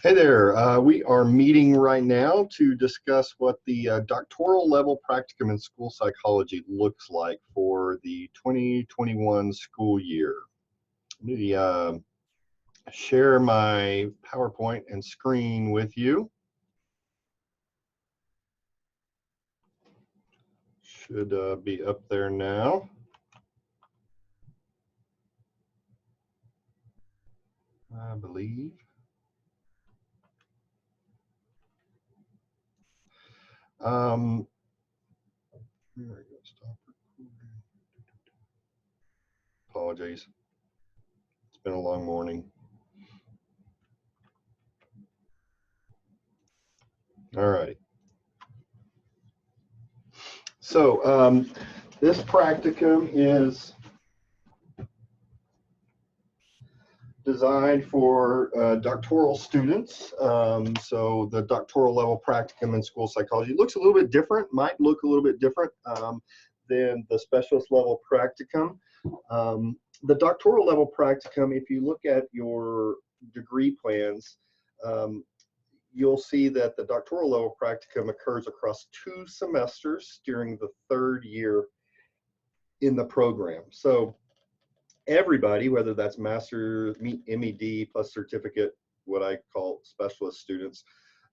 Hey there, we are meeting right now to discuss what the doctoral level practicum in school psychology looks like for the 2021 school year. Let me share my PowerPoint and screen with you. Should be up there now. I believe. There we go. Stop recording. Apologies. It's been a long morning. All right. So this practicum is designed for doctoral students. So the doctoral level practicum in school psychology looks a little bit different, might look a little bit different than the specialist level practicum. The doctoral level practicum, if you look at your degree plans, you'll see that the doctoral level practicum occurs across 2 semesters during the 3rd year in the program. So everybody, whether that's master, MED plus certificate, what I call specialist students,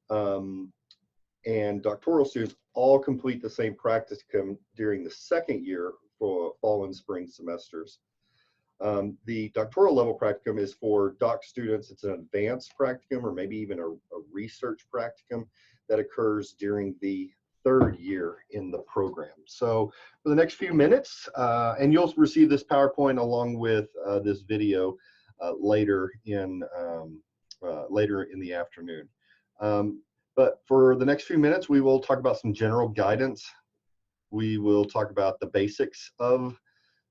and doctoral students, all complete the same practicum during the 2nd year for fall and spring semesters. The doctoral level practicum is for doc students. It's an advanced practicum or maybe even a research practicum that occurs during the 3rd year in the program. So for the next few minutes, and you'll receive this PowerPoint along with this video later in the afternoon. But for the next few minutes, we will talk about some general guidance. We will talk about the basics of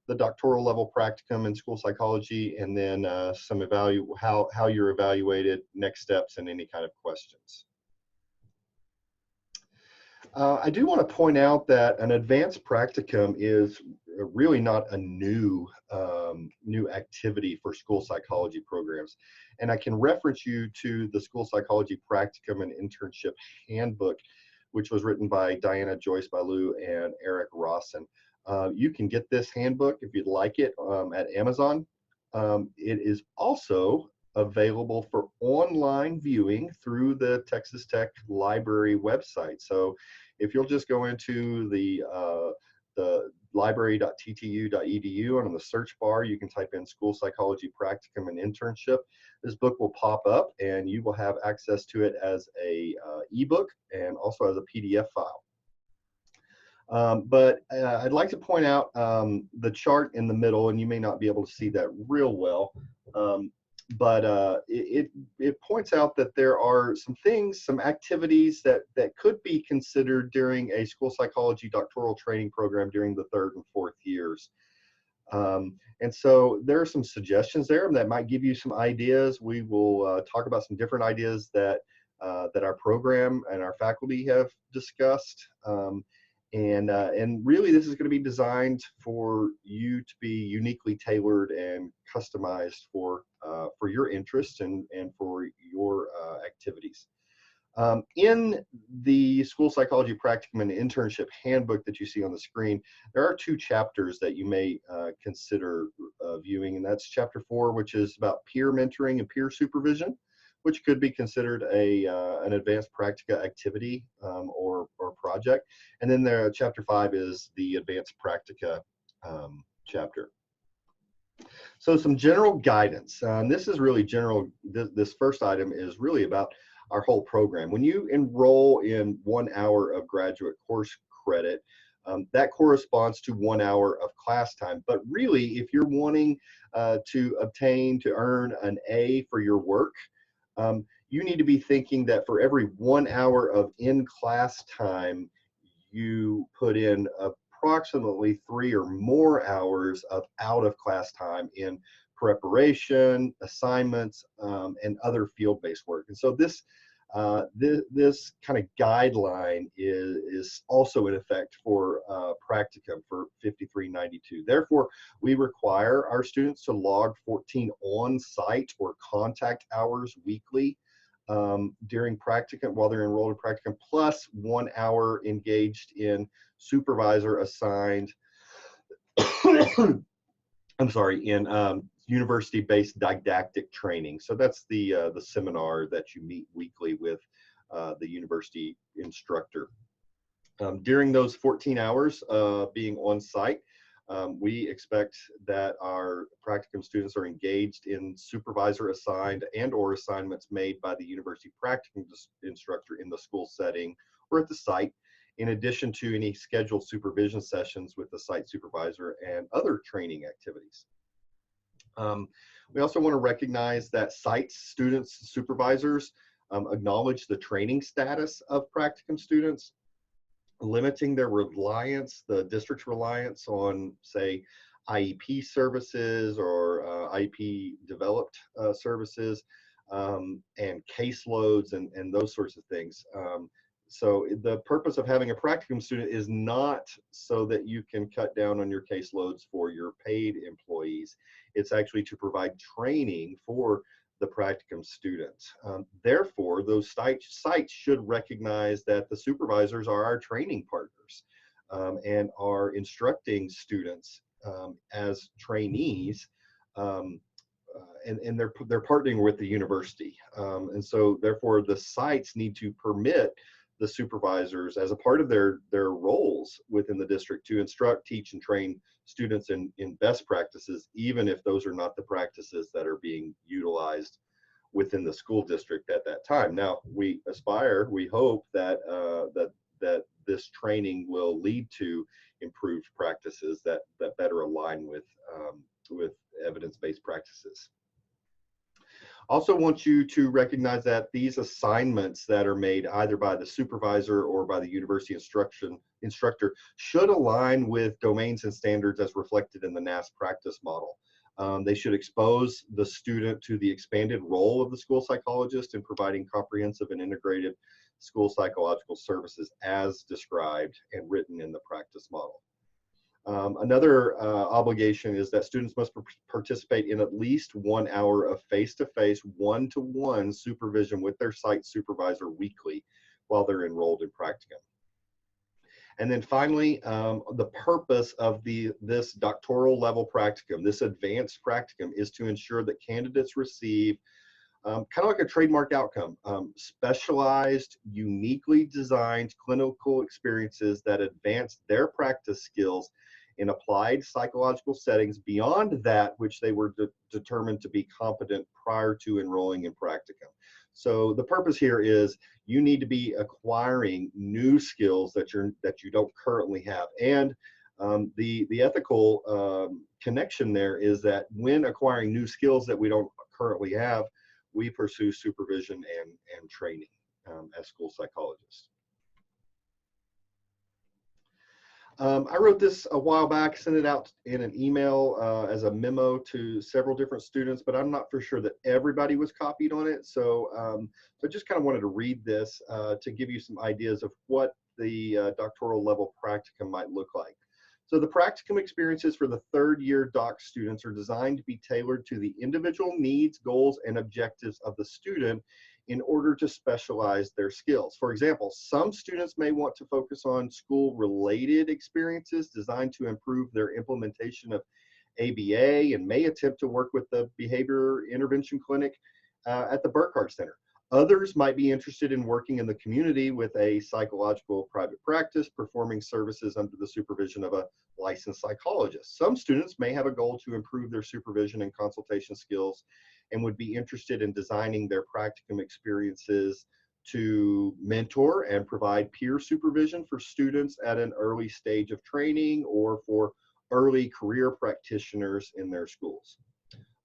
the doctoral level practicum in school psychology, and then some how you're evaluated, next steps, and any kind of questions. I do want to point out that an advanced practicum is really not a new activity for school psychology programs. And I can reference you to the School Psychology Practicum and Internship Handbook, which was written by Diana Joyce Ballou and Eric Rawson. You can get this handbook if you'd like it at Amazon. It is also available for online viewing through the Texas Tech Library website. So if you'll just go into the library.ttu.edu, and on the search bar you can type in School Psychology Practicum and Internship. This book will pop up and you will have access to it as a ebook and also as a PDF file. But I'd like to point out the chart in the middle, and you may not be able to see that real well, but it points out that there are some activities that could be considered during a school psychology doctoral training program during the 3rd and 4th years. And so there are some suggestions there that might give you some ideas. We will talk about some different ideas that our program and our faculty have discussed. And really, this is going to be designed for you to be uniquely tailored and customized for your interests and for your activities. In the School Psychology Practicum and Internship Handbook that you see on the screen, there are 2 chapters that you may consider viewing, and that's Chapter 4, which is about peer mentoring and peer supervision, which could be considered an advanced practica activity or project. And then Chapter 5 is the advanced practica chapter. So some general guidance. This is really general. This first item is really about our whole program. When you enroll in 1 hour of graduate course credit, that corresponds to 1 hour of class time. But really, if you're wanting to earn an A for your work, you need to be thinking that for every 1 hour of in-class time, you put in approximately 3 or more hours of out-of-class time in preparation, assignments, and other field-based work. And so this kind of guideline is also in effect for practicum for 5392. Therefore, we require our students to log 14 on-site or contact hours weekly during practicum, while they're enrolled in practicum, plus 1 hour engaged in supervisor assigned, I'm sorry, in university-based didactic training. So that's the seminar that you meet weekly with the university instructor. During those 14 hours being on site, we expect that our practicum students are engaged in supervisor assigned and or assignments made by the university practicum instructor in the school setting or at the site, in addition to any scheduled supervision sessions with the site supervisor and other training activities. We also want to recognize that sites, students, supervisors acknowledge the training status of practicum students, limiting their reliance, the district's reliance on, say, IEP services or IEP developed services and caseloads and those sorts of things. So the purpose of having a practicum student is not so that you can cut down on your caseloads for your paid employees. It's actually to provide training for the practicum students. Therefore, those sites should recognize that the supervisors are our training partners and are instructing students as trainees, and they're partnering with the university. And so therefore the sites need to permit the supervisors as a part of their roles within the district to instruct, teach, and train students in best practices, even if those are not the practices that are being utilized within the school district at that time. Now, we hope that that this training will lead to improved practices that better align with evidence-based practices. Also want you to recognize that these assignments that are made either by the supervisor or by the university instructor should align with domains and standards as reflected in the NASS practice model. They should expose the student to the expanded role of the school psychologist in providing comprehensive and integrated school psychological services as described and written in the practice model. Another obligation is that students must participate in at least 1 hour of face-to-face, one-to-one supervision with their site supervisor weekly while they're enrolled in practicum. And then finally, the purpose of this doctoral level practicum, this advanced practicum, is to ensure that candidates receive kind of like a trademark outcome, specialized, uniquely designed clinical experiences that advance their practice skills in applied psychological settings beyond that which they were determined to be competent prior to enrolling in practicum. So the purpose here is you need to be acquiring new skills that you don't currently have. And the ethical connection there is that when acquiring new skills that we don't currently have, we pursue supervision and training as school psychologists. I wrote this a while back, sent it out in an email as a memo to several different students, but I'm not for sure that everybody was copied on it. So I just kind of wanted to read this to give you some ideas of what the doctoral level practicum might look like. So the practicum experiences for the third year doc students are designed to be tailored to the individual needs, goals, and objectives of the student in order to specialize their skills. For example, some students may want to focus on school-related experiences designed to improve their implementation of ABA and may attempt to work with the behavior intervention clinic at the Burkhardt Center. Others might be interested in working in the community with a psychological private practice, performing services under the supervision of a licensed psychologist. Some students may have a goal to improve their supervision and consultation skills and would be interested in designing their practicum experiences to mentor and provide peer supervision for students at an early stage of training or for early career practitioners in their schools.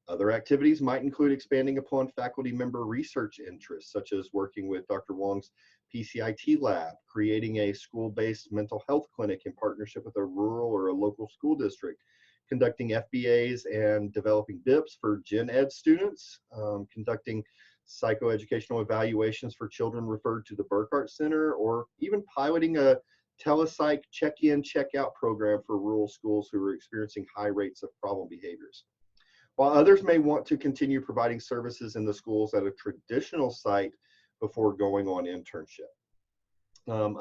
Other activities might include expanding upon faculty member research interests, such as working with Dr. Wong's PCIT lab, creating a school-based mental health clinic in partnership with a rural or a local school district, conducting FBAs and developing BIPs for gen ed students, conducting psychoeducational evaluations for children referred to the Burkhardt Center, or even piloting a telepsych check-in, check-out program for rural schools who are experiencing high rates of problem behaviors. While others may want to continue providing services in the schools at a traditional site before going on internship.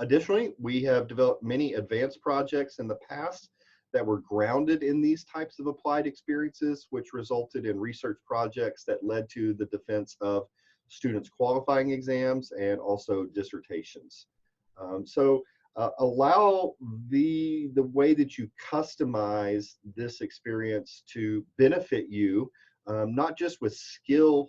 Additionally, we have developed many advanced projects in the past that were grounded in these types of applied experiences, which resulted in research projects that led to the defense of students' qualifying exams and also dissertations. Allow the way that you customize this experience to benefit you, not just with skill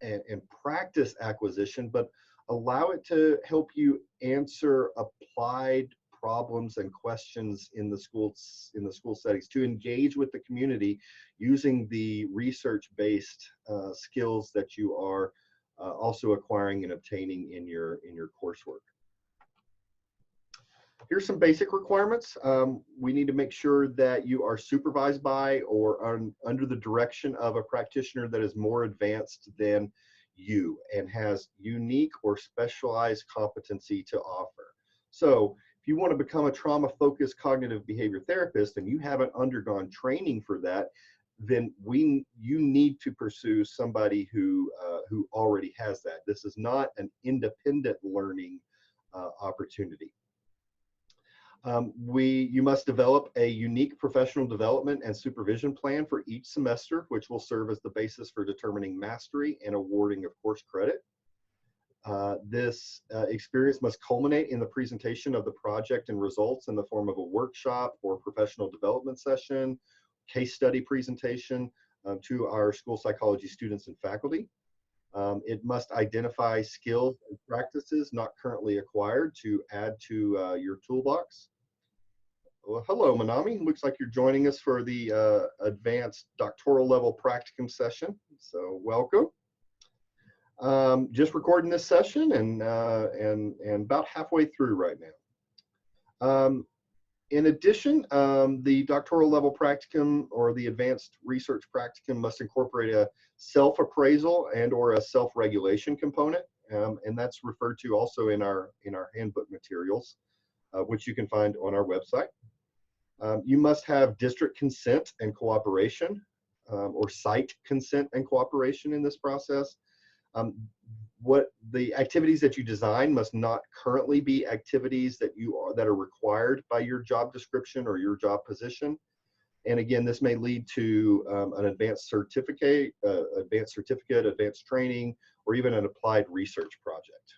and practice acquisition, but allow it to help you answer applied problems and questions in the school settings, to engage with the community using the research-based skills that you are also acquiring and obtaining in your coursework. Here's some basic requirements. We need to make sure that you are supervised by or under the direction of a practitioner that is more advanced than you and has unique or specialized competency to offer. So if you want to become a trauma-focused cognitive behavior therapist and you haven't undergone training for that, then you need to pursue somebody who already has that. This is not an independent learning opportunity. You must develop a unique professional development and supervision plan for each semester, which will serve as the basis for determining mastery and awarding of course credit. This experience must culminate in the presentation of the project and results in the form of a workshop or professional development session, case study presentation to our school psychology students and faculty. It must identify skills and practices not currently acquired to add to your toolbox. Well, hello, Manami. Looks like you're joining us for the advanced doctoral level practicum session. So welcome. Just recording this session and about halfway through right now. In addition, the doctoral level practicum or the advanced research practicum must incorporate a self-appraisal and or a self-regulation component, and that's referred to also in our handbook materials, which you can find on our website. You must have district consent and cooperation, or site consent and cooperation in this process. What the activities that you design must not currently be activities that are required by your job description or your job position. And again, this may lead to an advanced certificate, advanced training, or even an applied research project.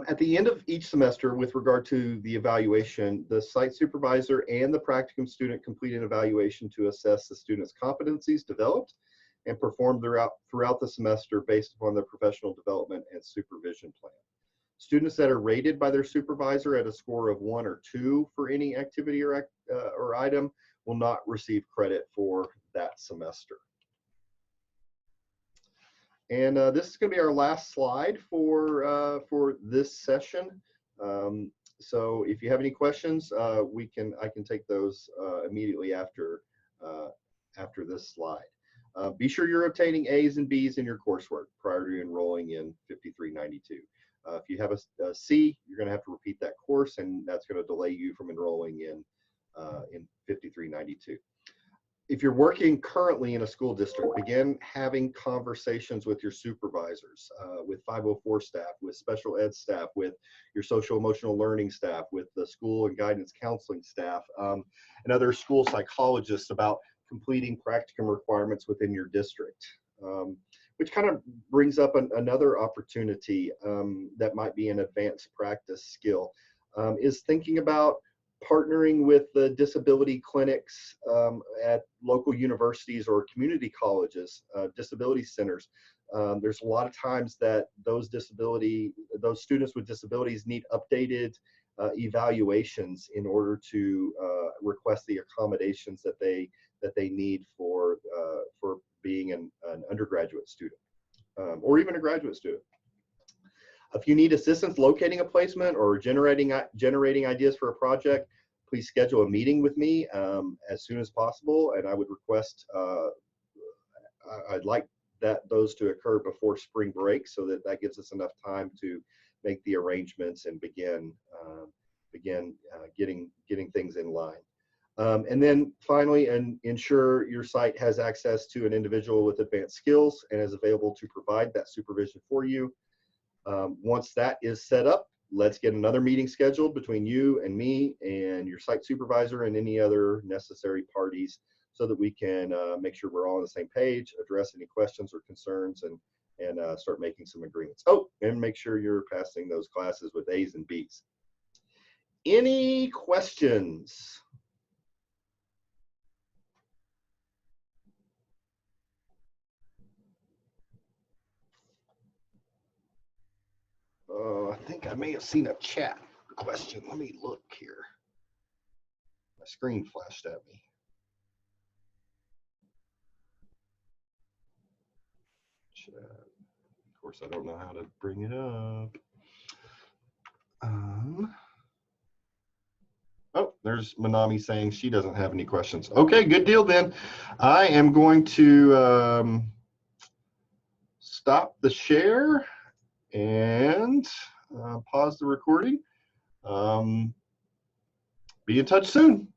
At the end of each semester, with regard to the evaluation, the site supervisor and the practicum student complete an evaluation to assess the student's competencies developed and performed throughout the semester based upon their professional development and supervision plan. Students that are rated by their supervisor at a score of 1 or 2 for any activity or item will not receive credit for that semester. And this is going to be our last slide for this session. So if you have any questions, I can take those immediately after this slide. Be sure you're obtaining A's and B's in your coursework prior to enrolling in 5392. If you have a C, you're going to have to repeat that course, and that's going to delay you from enrolling in 5392. If you're working currently in a school district, begin having conversations with your supervisors, with 504 staff, with special ed staff, with your social emotional learning staff, with the school and guidance counseling staff, and other school psychologists about completing practicum requirements within your district, which kind of brings up another opportunity that might be an advanced practice skill, is thinking about partnering with the disability clinics at local universities or community colleges, disability centers. There's a lot of times that those students with disabilities need updated evaluations in order to request the accommodations that they need for being an undergraduate student or even a graduate student. If you need assistance locating a placement or generating ideas for a project, please schedule a meeting with me as soon as possible. And I would request, I'd like those to occur before spring break, so that gives us enough time to make the arrangements and begin getting things in line. And then finally, ensure your site has access to an individual with advanced skills and is available to provide that supervision for you. Once that is set up, let's get another meeting scheduled between you and me and your site supervisor and any other necessary parties so that we can make sure we're all on the same page, address any questions or concerns, and start making some agreements. Oh, and make sure you're passing those classes with A's and B's. Any questions? I think I may have seen a chat question. Let me look here. My screen flashed at me. Chat. Of course, I don't know how to bring it up. Oh, there's Manami saying she doesn't have any questions. Okay, good deal then. I am going to stop the share and pause the recording. Be in touch soon.